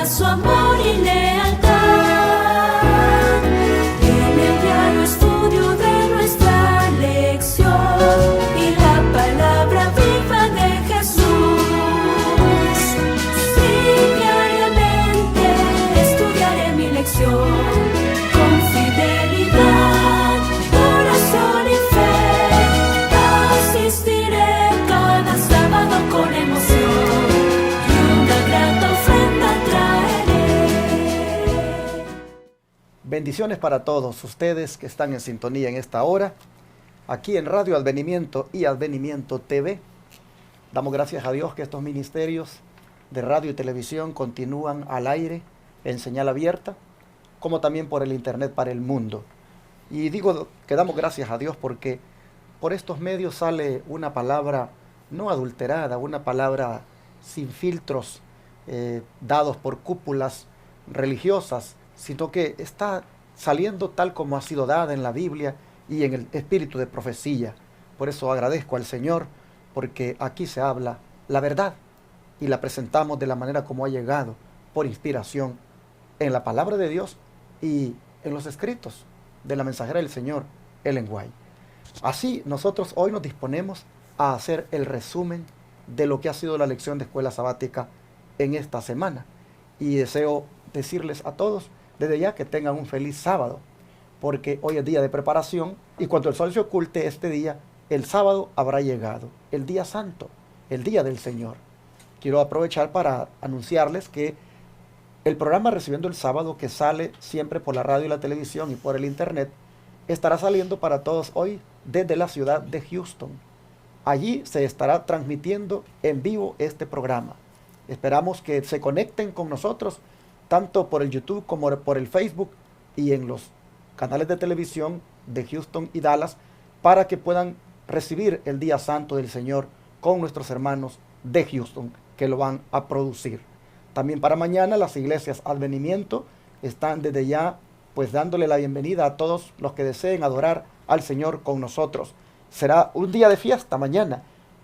muestra su amor y lealtad. En el diario estudio de nuestra lección y la palabra viva de Jesús. Sí, diariamente estudiaré mi lección con fidelidad, oración y fe. Asistiré cada sábado con emoción y una grata ofrenda traeré. Bendiciones para todos ustedes que están en sintonía en esta hora, aquí en Radio Advenimiento y Advenimiento TV. Damos gracias a Dios que estos ministerios de radio y televisión continúan al aire en señal abierta, como también por el internet para el mundo. Y digo que damos gracias a Dios porque por estos medios sale una palabra no adulterada, una palabra sin filtros dados por cúpulas religiosas, sino que está saliendo tal como ha sido dada en la Biblia y en el espíritu de profecía. Por eso agradezco al Señor, porque aquí se habla la verdad y la presentamos de la manera como ha llegado, por inspiración, en la palabra de Dios y en los escritos de la mensajera del Señor, Ellen White. Así nosotros hoy nos disponemos a hacer el resumen de lo que ha sido la lección de escuela sabática en esta semana. Y deseo decirles a todos desde ya que tengan un feliz sábado, porque hoy es día de preparación y cuando el sol se oculte este día, el sábado habrá llegado, el día santo, el día del Señor. Quiero aprovechar para anunciarles que el programa Recibiendo el Sábado, que sale siempre por la radio y la televisión y por el internet, estará saliendo para todos hoy desde la ciudad de Houston. Allí se estará transmitiendo en vivo este programa. Esperamos que se conecten con nosotros, tanto por el YouTube como por el Facebook y en los canales de televisión de Houston y Dallas, para que puedan recibir el día santo del Señor con nuestros hermanos de Houston, que lo van a producir. También para mañana las iglesias Advenimiento están desde ya pues dándole la bienvenida a todos los que deseen adorar al Señor con nosotros. Será un día de fiesta mañana,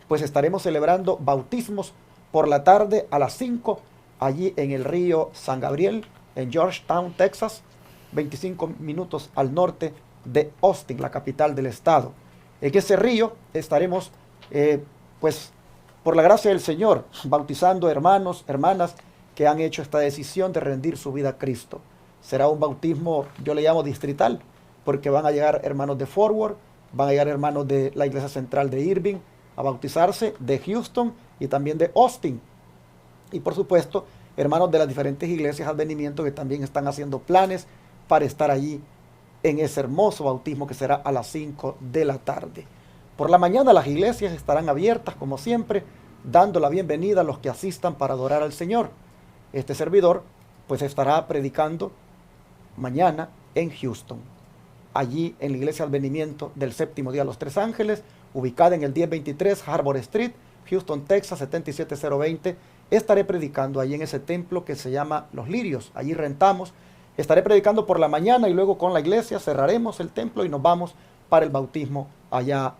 pues estaremos celebrando bautismos por la tarde a las 5, allí en el río San Gabriel, en Georgetown, Texas, 25 minutos al norte de Austin, la capital del estado. En ese río estaremos, pues, por la gracia del Señor, bautizando hermanos, hermanas que han hecho esta decisión de rendir su vida a Cristo. Será un bautismo, yo le llamo distrital, porque van a llegar hermanos de Forward, van a llegar hermanos de la Iglesia Central de Irving a bautizarse, de Houston y también de Austin. Y por supuesto, hermanos de las diferentes iglesias Advenimiento que también están haciendo planes para estar allí en ese hermoso bautismo que será a las 5 de la tarde. Por la mañana las iglesias estarán abiertas como siempre, dando la bienvenida a los que asistan para adorar al Señor. Este servidor pues estará predicando mañana en Houston, allí en la iglesia Advenimiento del Séptimo Día de los Tres Ángeles, ubicada en el 1023 Harbor Street, Houston, Texas, 77020. Estaré predicando allí en ese templo que se llama Los Lirios, allí rentamos. Estaré predicando por la mañana y luego con la iglesia cerraremos el templo y nos vamos para el bautismo allá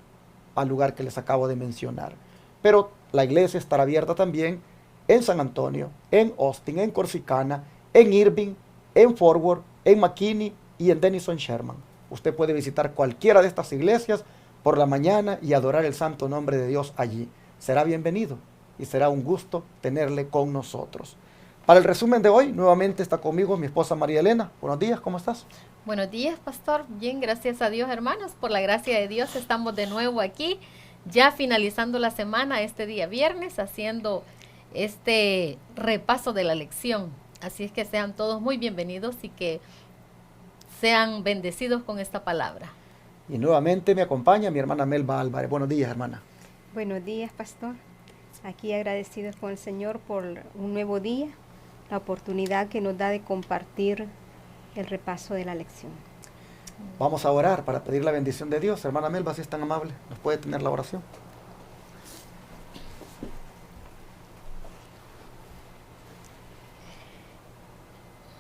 al lugar que les acabo de mencionar. Pero la iglesia estará abierta también en San Antonio, en Austin, en Corsicana, en Irving, en Forward, en McKinney y en Denison Sherman. Usted puede visitar cualquiera de estas iglesias por la mañana y adorar el santo nombre de Dios allí. Será bienvenido y será un gusto tenerle con nosotros. Para el resumen de hoy, nuevamente está conmigo mi esposa María Elena. Buenos días, ¿cómo estás? Buenos días, pastor. Bien, gracias a Dios, hermanos. Por la gracia de Dios estamos de nuevo aquí, ya finalizando la semana, este día viernes, haciendo este repaso de la lección. Así es que sean todos muy bienvenidos y que sean bendecidos con esta palabra. Y nuevamente me acompaña mi hermana Melba Álvarez. Buenos días, hermana. Buenos días, pastor. Aquí agradecidos con el Señor por un nuevo día, la oportunidad que nos da de compartir el repaso de la lección. Vamos a orar para pedir la bendición de Dios. Hermana Melba, si es tan amable, ¿nos puede tener la oración?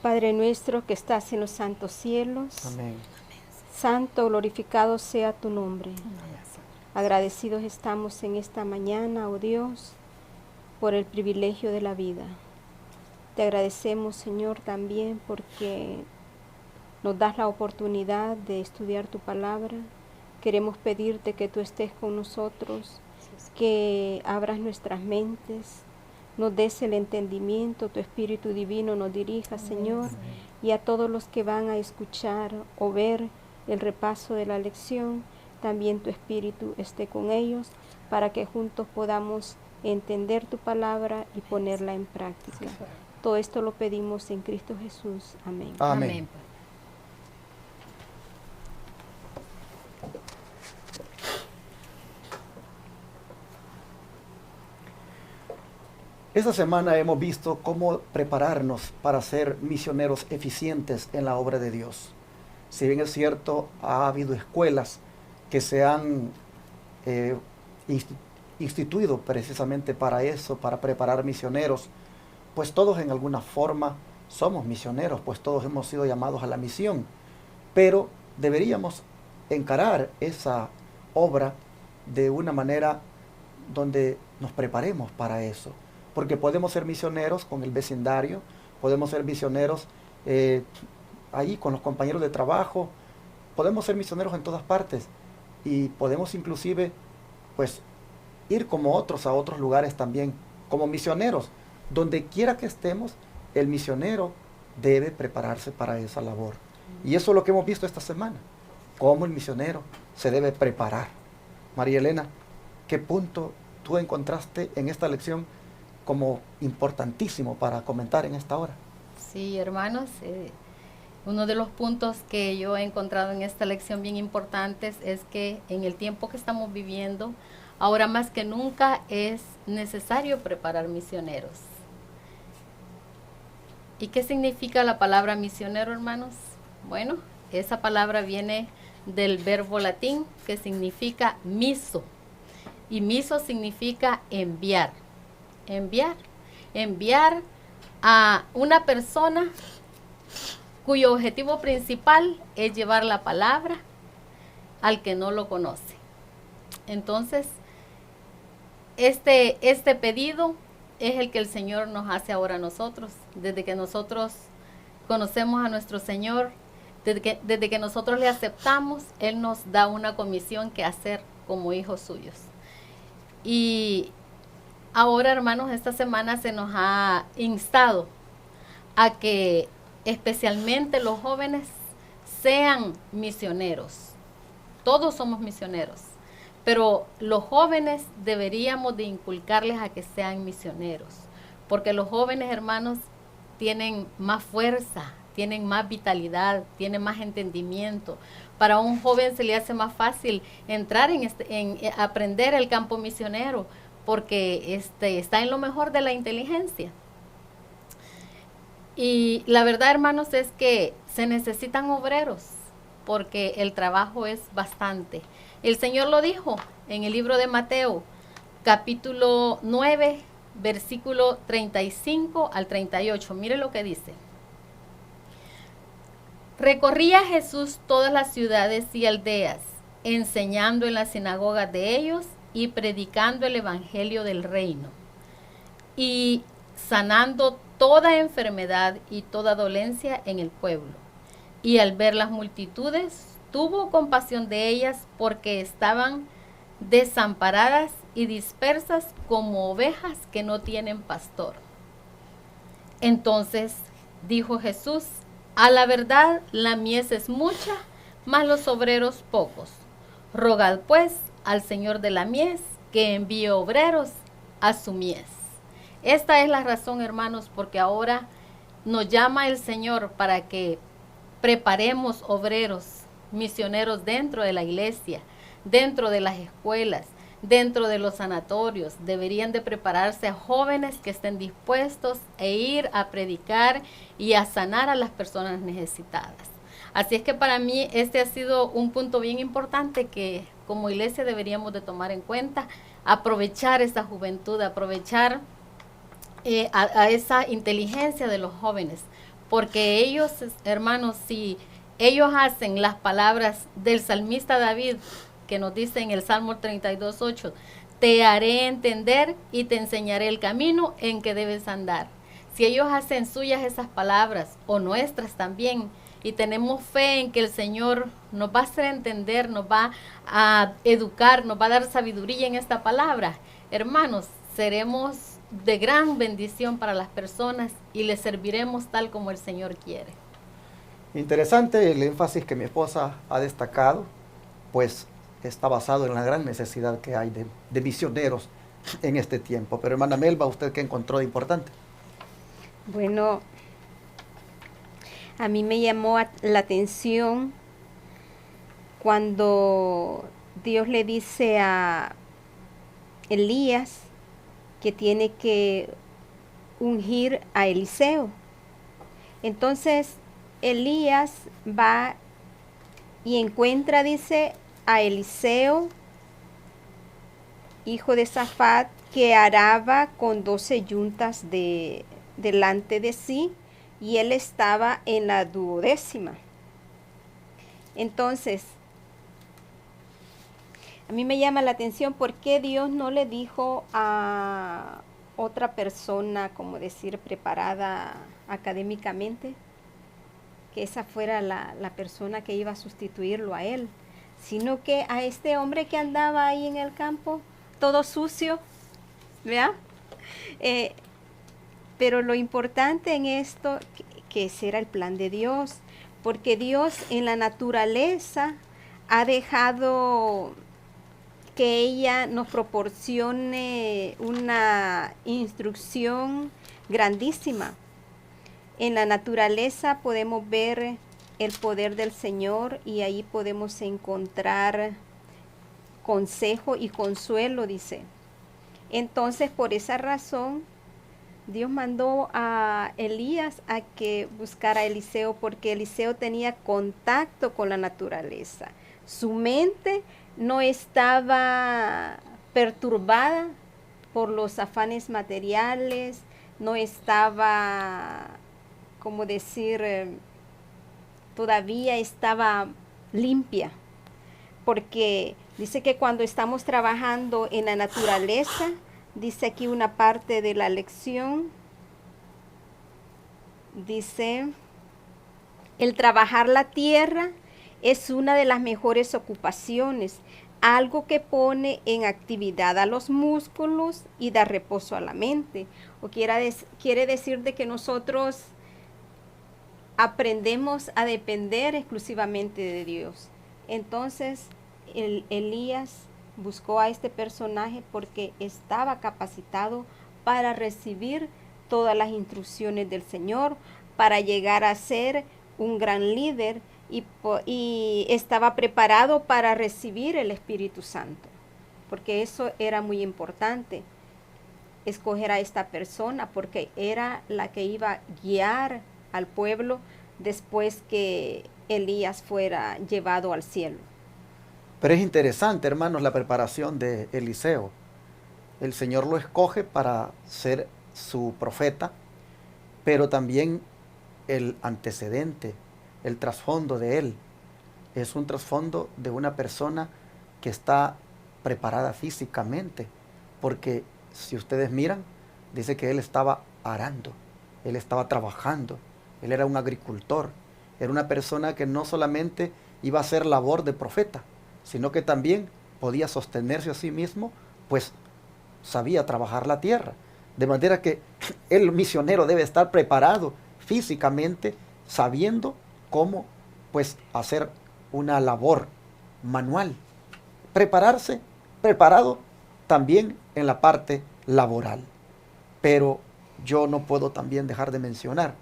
Padre nuestro que estás en los santos cielos, Amén. santo, glorificado sea tu nombre. Agradecidos estamos en esta mañana, oh Dios, por el privilegio de la vida. Te agradecemos, Señor, también porque nos das la oportunidad de estudiar tu palabra. Queremos pedirte que tú estés con nosotros, que abras nuestras mentes, nos des el entendimiento, tu Espíritu Divino nos dirija, Señor, y a todos los que van a escuchar o ver el repaso de la lección, también tu Espíritu esté con ellos, para que juntos podamos entender tu palabra y ponerla en práctica. Todo esto lo pedimos en Cristo Jesús. Amén. Amén. Esta semana hemos visto cómo prepararnos para ser misioneros eficientes en la obra de Dios. Si bien es cierto, ha habido escuelas que se han instituido precisamente para eso, para preparar misioneros, pues todos en alguna forma somos misioneros, pues todos hemos sido llamados a la misión. Pero deberíamos encarar esa obra de una manera donde nos preparemos para eso. Porque podemos ser misioneros con el vecindario, podemos ser misioneros ahí con los compañeros de trabajo, podemos ser misioneros en todas partes y podemos inclusive pues ir como otros a otros lugares también como misioneros. Donde quiera que estemos, el misionero debe prepararse para esa labor. Y eso es lo que hemos visto esta semana, cómo el misionero se debe preparar. María Elena, ¿qué punto tú encontraste en esta lección como importantísimo para comentar en esta hora? Sí, hermanos, uno de los puntos que yo he encontrado en esta lección bien importantes es que en el tiempo que estamos viviendo, ahora más que nunca es necesario preparar misioneros. ¿Y qué significa la palabra misionero, hermanos? Bueno, esa palabra viene del verbo latín que significa miso. Y miso significa enviar. Enviar a una persona cuyo objetivo principal es llevar la palabra al que no lo conoce. Entonces, este pedido es el que el Señor nos hace ahora a nosotros. Desde que nosotros conocemos a nuestro Señor, desde que nosotros le aceptamos, Él nos da una comisión que hacer como hijos suyos. Y ahora, hermanos, esta semana se nos ha instado a que especialmente los jóvenes sean misioneros. Todos somos misioneros, pero los jóvenes deberíamos de inculcarles a que sean misioneros, porque los jóvenes, hermanos, tienen más fuerza, tienen más vitalidad, tienen más entendimiento. Para un joven se le hace más fácil entrar en aprender el campo misionero, porque está en lo mejor de la inteligencia. Y la verdad, hermanos, es que se necesitan obreros, porque el trabajo es bastante. El Señor lo dijo en el libro de Mateo, capítulo 9, versículo 35 al 38. Mire lo que dice. Recorría Jesús todas las ciudades y aldeas, enseñando en las sinagogas de ellos y predicando el evangelio del reino, y sanando toda enfermedad y toda dolencia en el pueblo. Y al ver las multitudes, tuvo compasión de ellas, porque estaban desamparadas y dispersas como ovejas que no tienen pastor. Entonces dijo Jesús: a la verdad, la mies es mucha, mas los obreros pocos. Rogad pues al Señor de la mies que envíe obreros a su mies. Esta es la razón, hermanos, porque ahora nos llama el Señor para que preparemos obreros, misioneros dentro de la iglesia, dentro de las escuelas, dentro de los sanatorios. Deberían de prepararse a jóvenes que estén dispuestos a ir a predicar y a sanar a las personas necesitadas. Así es que para mí este ha sido un punto bien importante que como iglesia deberíamos de tomar en cuenta, aprovechar esa juventud, aprovechar a esa inteligencia de los jóvenes, porque ellos, hermanos, si ellos hacen las palabras del salmista David, que nos dice en el Salmo 32:8, te haré entender y te enseñaré el camino en que debes andar. Si ellos hacen suyas esas palabras, o nuestras también, y tenemos fe en que el Señor nos va a hacer entender, nos va a educar, nos va a dar sabiduría en esta palabra, hermanos, seremos de gran bendición para las personas y les serviremos tal como el Señor quiere. Interesante el énfasis que mi esposa ha destacado, pues está basado en la gran necesidad que hay de misioneros en este tiempo. Pero hermana Melba, ¿usted qué encontró de importante? Bueno, a mí me llamó la atención cuando Dios le dice a Elías que tiene que ungir a Eliseo. Entonces Elías va y encuentra, dice, a Eliseo, hijo de Safat, que araba con 12 yuntas delante de sí, y él estaba en la 12ª. Entonces, a mí me llama la atención por qué Dios no le dijo a otra persona, como decir, preparada académicamente, que esa fuera la persona que iba a sustituirlo a él, sino que a este hombre que andaba ahí en el campo, todo sucio, ¿verdad? Pero lo importante en esto, que ese era el plan de Dios, porque Dios en la naturaleza ha dejado que ella nos proporcione una instrucción grandísima. En la naturaleza podemos ver el poder del Señor y ahí podemos encontrar consejo y consuelo, dice. Entonces, por esa razón, Dios mandó a Elías a que buscara a Eliseo, porque Eliseo tenía contacto con la naturaleza. Su mente no estaba perturbada por los afanes materiales, no estaba, como decir, todavía estaba limpia, porque dice que cuando estamos trabajando en la naturaleza, dice aquí una parte de la lección, dice, el trabajar la tierra es una de las mejores ocupaciones, algo que pone en actividad a los músculos y da reposo a la mente. O quiere decir de que nosotros aprendemos a depender exclusivamente de Dios. Entonces, Elías buscó a este personaje porque estaba capacitado para recibir todas las instrucciones del Señor, para llegar a ser un gran líder y estaba preparado para recibir el Espíritu Santo, porque eso era muy importante, escoger a esta persona, porque era la que iba a guiar al pueblo después que Elías fuera llevado al cielo. Pero es interesante, hermanos, la preparación de Eliseo. El Señor lo escoge para ser su profeta, pero también el antecedente, el trasfondo de él, es un trasfondo de una persona que está preparada físicamente, porque si ustedes miran, dice que él estaba arando, él estaba trabajando, él era un agricultor, era una persona que no solamente iba a hacer labor de profeta, sino que también podía sostenerse a sí mismo, pues sabía trabajar la tierra. De manera que el misionero debe estar preparado físicamente, sabiendo cómo pues hacer una labor manual. Preparado también en la parte laboral. Pero yo no puedo también dejar de mencionar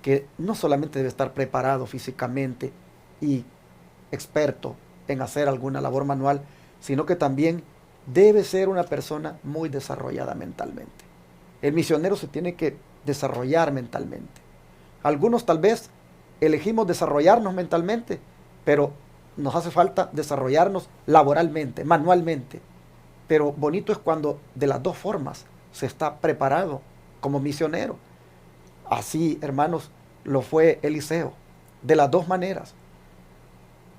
que no solamente debe estar preparado físicamente y experto en hacer alguna labor manual, sino que también debe ser una persona muy desarrollada mentalmente. El misionero se tiene que desarrollar mentalmente. Algunos tal vez elegimos desarrollarnos mentalmente, pero nos hace falta desarrollarnos laboralmente, manualmente. Pero bonito es cuando de las dos formas se está preparado como misionero. Así, hermanos, lo fue Eliseo, de las dos maneras,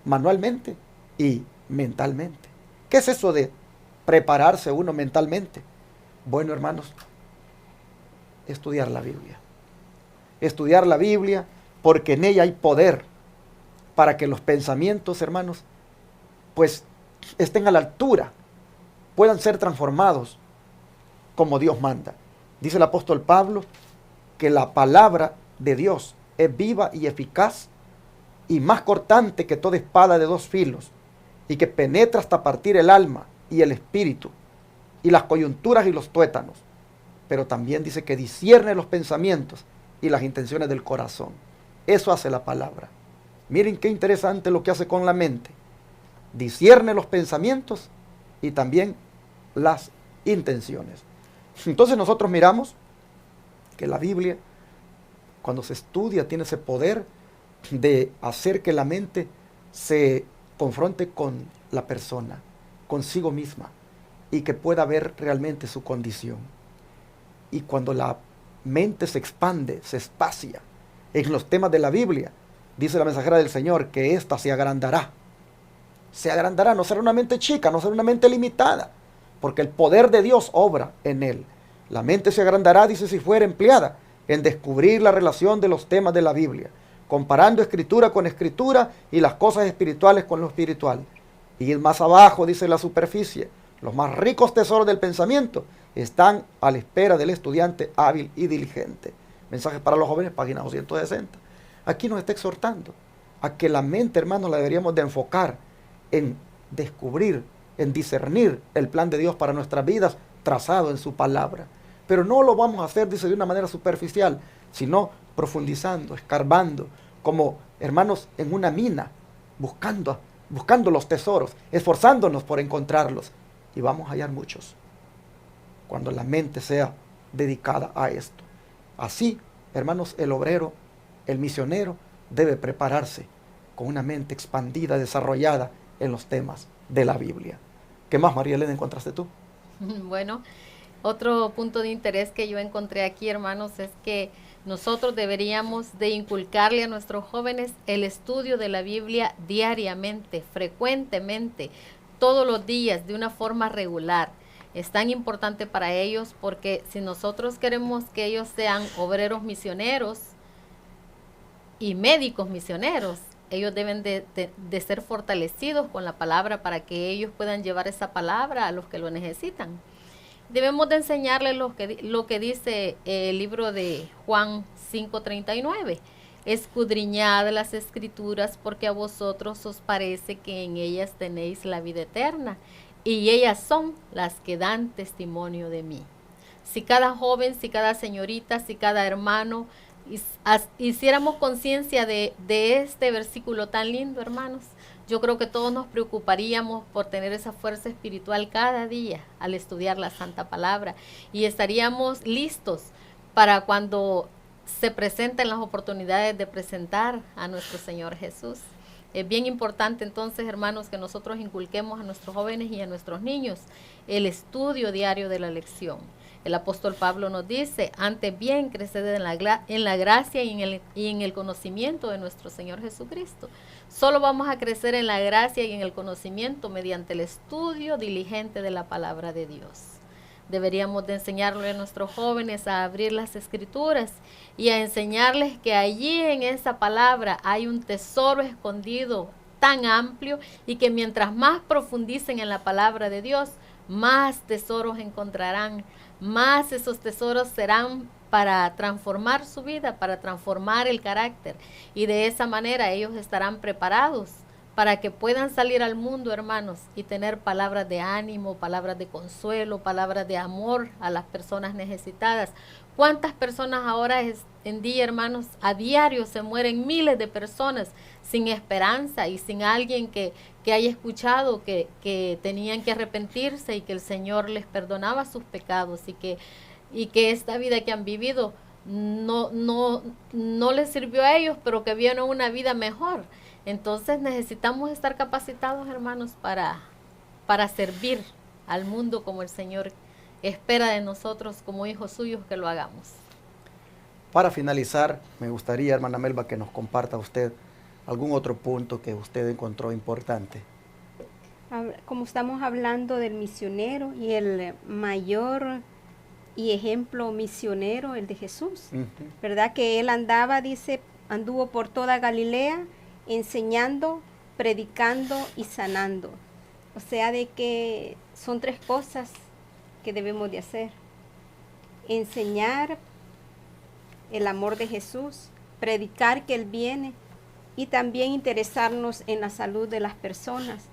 manualmente y mentalmente. ¿Qué es eso de prepararse uno mentalmente? Bueno, hermanos, estudiar la Biblia. Estudiar la Biblia porque en ella hay poder para que los pensamientos, hermanos, pues estén a la altura, puedan ser transformados como Dios manda. Dice el apóstol Pablo que la palabra de Dios es viva y eficaz y más cortante que toda espada de dos filos, y que penetra hasta partir el alma y el espíritu y las coyunturas y los tuétanos. Pero también dice que discierne los pensamientos y las intenciones del corazón. Eso hace la palabra. Miren qué interesante lo que hace con la mente. Discierne los pensamientos y también las intenciones. Entonces nosotros miramos que la Biblia, cuando se estudia, tiene ese poder de hacer que la mente se confronte con la persona, consigo misma, y que pueda ver realmente su condición. Y cuando la mente se expande, se espacia en los temas de la Biblia, dice la mensajera del Señor que ésta se agrandará. Se agrandará, no será una mente chica, no será una mente limitada, porque el poder de Dios obra en él. La mente se agrandará, dice, si fuera empleada en descubrir la relación de los temas de la Biblia, comparando escritura con escritura y las cosas espirituales con lo espiritual. Y más abajo, dice la superficie, los más ricos tesoros del pensamiento están a la espera del estudiante hábil y diligente. Mensajes para los jóvenes, página 260. Aquí nos está exhortando a que la mente, hermanos, la deberíamos de enfocar en descubrir, en discernir el plan de Dios para nuestras vidas trazado en su palabra. Pero no lo vamos a hacer, dice, de una manera superficial, sino profundizando, escarbando, como hermanos en una mina, buscando los tesoros, esforzándonos por encontrarlos. Y vamos a hallar muchos cuando la mente sea dedicada a esto. Así, hermanos, el obrero, el misionero, debe prepararse con una mente expandida, desarrollada en los temas de la Biblia. ¿Qué más, María Elena, encontraste tú? Bueno, otro punto de interés que yo encontré aquí, hermanos, es que nosotros deberíamos de inculcarle a nuestros jóvenes el estudio de la Biblia diariamente, frecuentemente, todos los días, de una forma regular. Es tan importante para ellos porque si nosotros queremos que ellos sean obreros misioneros y médicos misioneros, ellos deben de ser fortalecidos con la palabra para que ellos puedan llevar esa palabra a los que lo necesitan. Debemos de enseñarles lo que dice el libro de Juan 5:39. Escudriñad las escrituras porque a vosotros os parece que en ellas tenéis la vida eterna y ellas son las que dan testimonio de mí. Si cada joven, si cada señorita, si cada hermano hiciéramos conciencia de este versículo tan lindo, hermanos, yo creo que todos nos preocuparíamos por tener esa fuerza espiritual cada día al estudiar la Santa Palabra y estaríamos listos para cuando se presenten las oportunidades de presentar a nuestro Señor Jesús. Es bien importante entonces, hermanos, que nosotros inculquemos a nuestros jóvenes y a nuestros niños el estudio diario de la lección. El apóstol Pablo nos dice, antes bien creced en la gracia y en el conocimiento de nuestro Señor Jesucristo. Solo vamos a crecer en la gracia y en el conocimiento mediante el estudio diligente de la palabra de Dios. Deberíamos de enseñarle a nuestros jóvenes a abrir las escrituras y a enseñarles que allí en esa palabra hay un tesoro escondido tan amplio y que mientras más profundicen en la palabra de Dios, más tesoros encontrarán, más esos tesoros serán para transformar su vida, para transformar el carácter. Y de esa manera ellos estarán preparados para que puedan salir al mundo, hermanos, y tener palabras de ánimo, palabras de consuelo, palabras de amor a las personas necesitadas. ¿Cuántas personas ahora en día, hermanos, a diario se mueren miles de personas sin esperanza y sin alguien que haya escuchado que tenían que arrepentirse y que el Señor les perdonaba sus pecados y que esta vida que han vivido no les sirvió a ellos, pero que viene una vida mejor? Entonces necesitamos estar capacitados, hermanos, para servir al mundo como el Señor espera de nosotros como hijos suyos que lo hagamos. Para finalizar, me gustaría, hermana Melba, que nos comparta usted algún otro punto que usted encontró importante. Como estamos hablando del misionero y el mayor y ejemplo misionero el de Jesús, Ujú. ¿verdad? Que él andaba, dice, anduvo por toda Galilea enseñando, predicando y sanando. O sea, de que son 3 cosas que debemos de hacer: enseñar el amor de Jesús, predicar que Él viene y también interesarnos en la salud de las personas.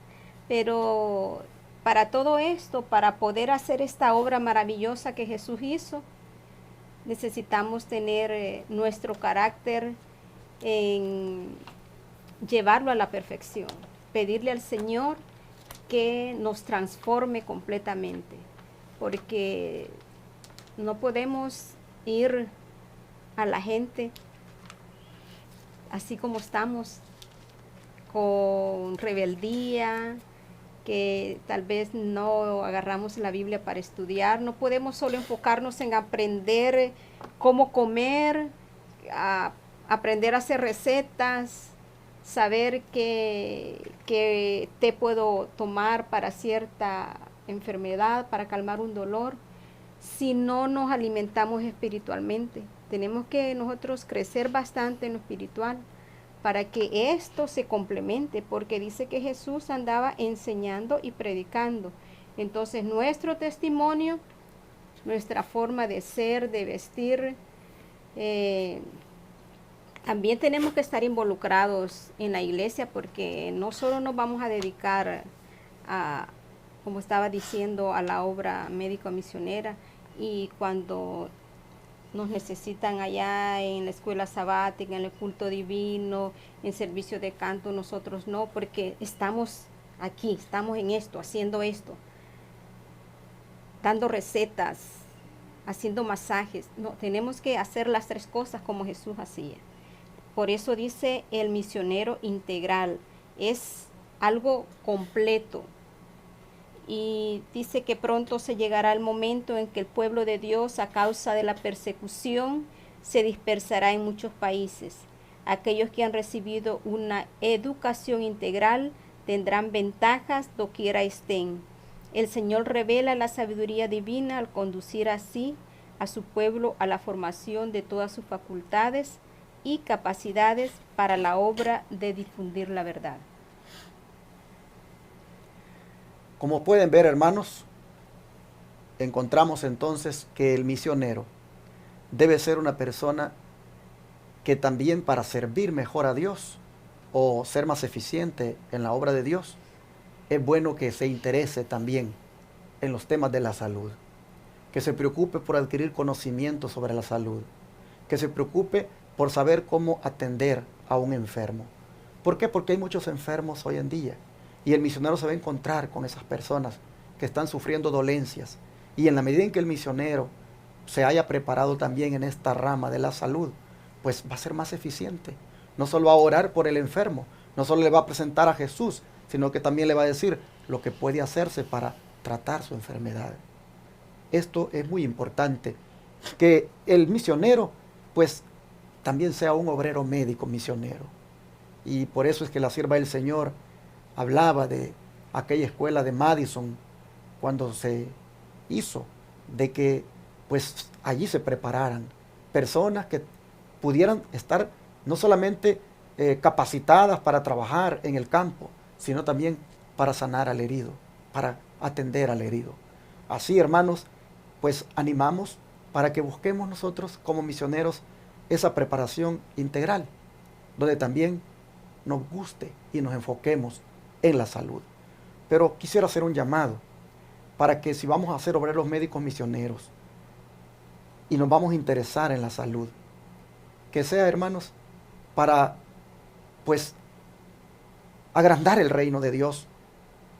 Pero para todo esto, para poder hacer esta obra maravillosa que Jesús hizo, necesitamos tener nuestro carácter en llevarlo a la perfección, pedirle al Señor que nos transforme completamente, porque no podemos ir a la gente así como estamos, con rebeldía, que tal vez no agarramos la Biblia para estudiar. No podemos solo enfocarnos en aprender cómo comer, aprender a hacer recetas, saber qué té puedo tomar para cierta enfermedad, para calmar un dolor, si no nos alimentamos espiritualmente. Tenemos que nosotros crecer bastante en lo espiritual para que esto se complemente, porque dice que Jesús andaba enseñando y predicando. Entonces nuestro testimonio, nuestra forma de ser, de vestir, también tenemos que estar involucrados en la iglesia, porque no solo nos vamos a dedicar a, como estaba diciendo, a la obra médico-misionera, y cuando nos necesitan allá en la escuela sabática, en el culto divino, en servicio de canto, nosotros no, porque estamos aquí, estamos en esto, haciendo esto, dando recetas, haciendo masajes. No, tenemos que hacer las 3 cosas como Jesús hacía. Por eso dice el misionero integral, es algo completo. Y dice que pronto se llegará el momento en que el pueblo de Dios, a causa de la persecución, se dispersará en muchos países. Aquellos que han recibido una educación integral tendrán ventajas doquiera estén. El Señor revela la sabiduría divina al conducir así a su pueblo a la formación de todas sus facultades y capacidades para la obra de difundir la verdad. Como pueden ver, hermanos, encontramos entonces que el misionero debe ser una persona que también, para servir mejor a Dios o ser más eficiente en la obra de Dios, es bueno que se interese también en los temas de la salud, que se preocupe por adquirir conocimiento sobre la salud, que se preocupe por saber cómo atender a un enfermo. ¿Por qué? Porque hay muchos enfermos hoy en día. Y el misionero se va a encontrar con esas personas que están sufriendo dolencias. Y en la medida en que el misionero se haya preparado también en esta rama de la salud, pues va a ser más eficiente. No solo va a orar por el enfermo, no solo le va a presentar a Jesús, sino que también le va a decir lo que puede hacerse para tratar su enfermedad. Esto es muy importante, que el misionero pues también sea un obrero médico misionero. Y por eso es que la sierva del Señor hablaba de aquella escuela de Madison cuando se hizo, de que pues allí se prepararan personas que pudieran estar no solamente capacitadas para trabajar en el campo, sino también para sanar al herido, para atender al herido. Así, hermanos, pues animamos para que busquemos nosotros como misioneros esa preparación integral, donde también nos guste y nos enfoquemos en la salud. Pero quisiera hacer un llamado para que, si vamos a ser obreros médicos misioneros y nos vamos a interesar en la salud, que sea, hermanos, para pues agrandar el reino de Dios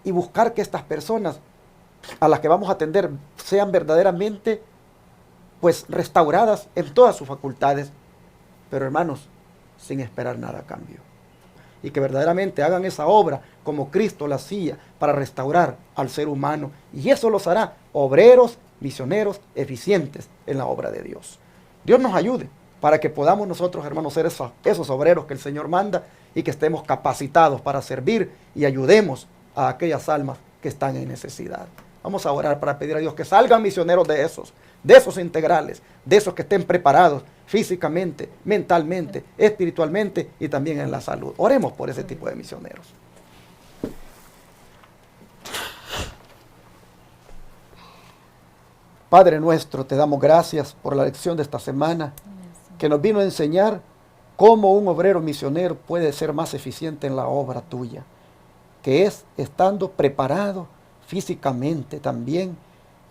y buscar que estas personas a las que vamos a atender sean verdaderamente pues restauradas en todas sus facultades, pero, hermanos, sin esperar nada a cambio. Y que verdaderamente hagan esa obra como Cristo la hacía para restaurar al ser humano. Y eso los hará obreros, misioneros, eficientes en la obra de Dios. Dios nos ayude para que podamos nosotros, hermanos, ser esos obreros que el Señor manda y que estemos capacitados para servir y ayudemos a aquellas almas que están en necesidad. Vamos a orar para pedir a Dios que salgan misioneros de esos integrales, de esos que estén preparados físicamente, mentalmente, espiritualmente y también en la salud. Oremos por ese tipo de misioneros. Padre nuestro, te damos gracias por la lección de esta semana que nos vino a enseñar cómo un obrero misionero puede ser más eficiente en la obra tuya, que es estando preparado físicamente también,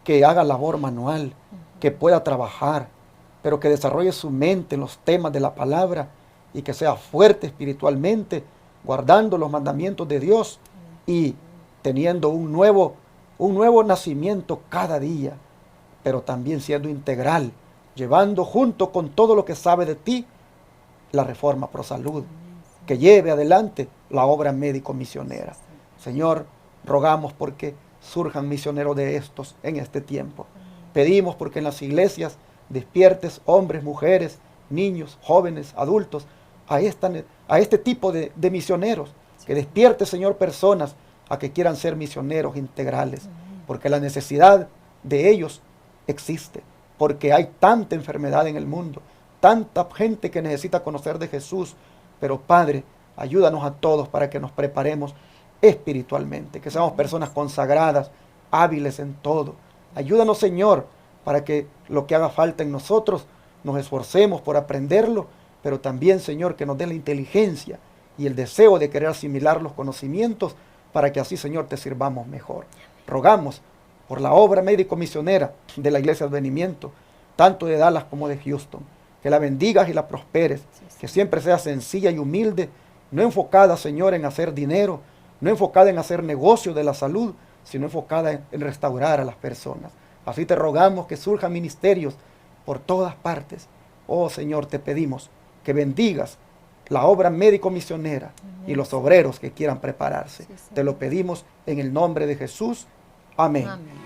que haga labor manual, que pueda trabajar, pero que desarrolle su mente en los temas de la palabra y que sea fuerte espiritualmente, guardando los mandamientos de Dios y teniendo un nuevo nacimiento cada día, pero también siendo integral, llevando junto con todo lo que sabe de ti la reforma pro salud, que lleve adelante la obra médico-misionera. Señor, rogamos porque surjan misioneros de estos en este tiempo. Pedimos porque en las iglesias despiertes hombres, mujeres, niños, jóvenes, adultos, a este tipo de misioneros. Que despierte, Señor, personas a que quieran ser misioneros integrales, porque la necesidad de ellos existe, porque hay tanta enfermedad en el mundo, tanta gente que necesita conocer de Jesús. Pero Padre, ayúdanos a todos para que nos preparemos espiritualmente, que seamos personas consagradas, hábiles en todo. Ayúdanos, Señor, para que lo que haga falta en nosotros nos esforcemos por aprenderlo, pero también, Señor, que nos dé la inteligencia y el deseo de querer asimilar los conocimientos para que así, Señor, te sirvamos mejor. Rogamos por la obra médico-misionera de la Iglesia Advenimiento, tanto de Dallas como de Houston, que la bendigas y la prosperes, que siempre sea sencilla y humilde, no enfocada, Señor, en hacer dinero, no enfocada en hacer negocio de la salud, sino enfocada en restaurar a las personas. Así te rogamos que surjan ministerios por todas partes. Oh Señor, te pedimos que bendigas la obra médico-misionera y los obreros que quieran prepararse. Te lo pedimos en el nombre de Jesús. Amén. Amén.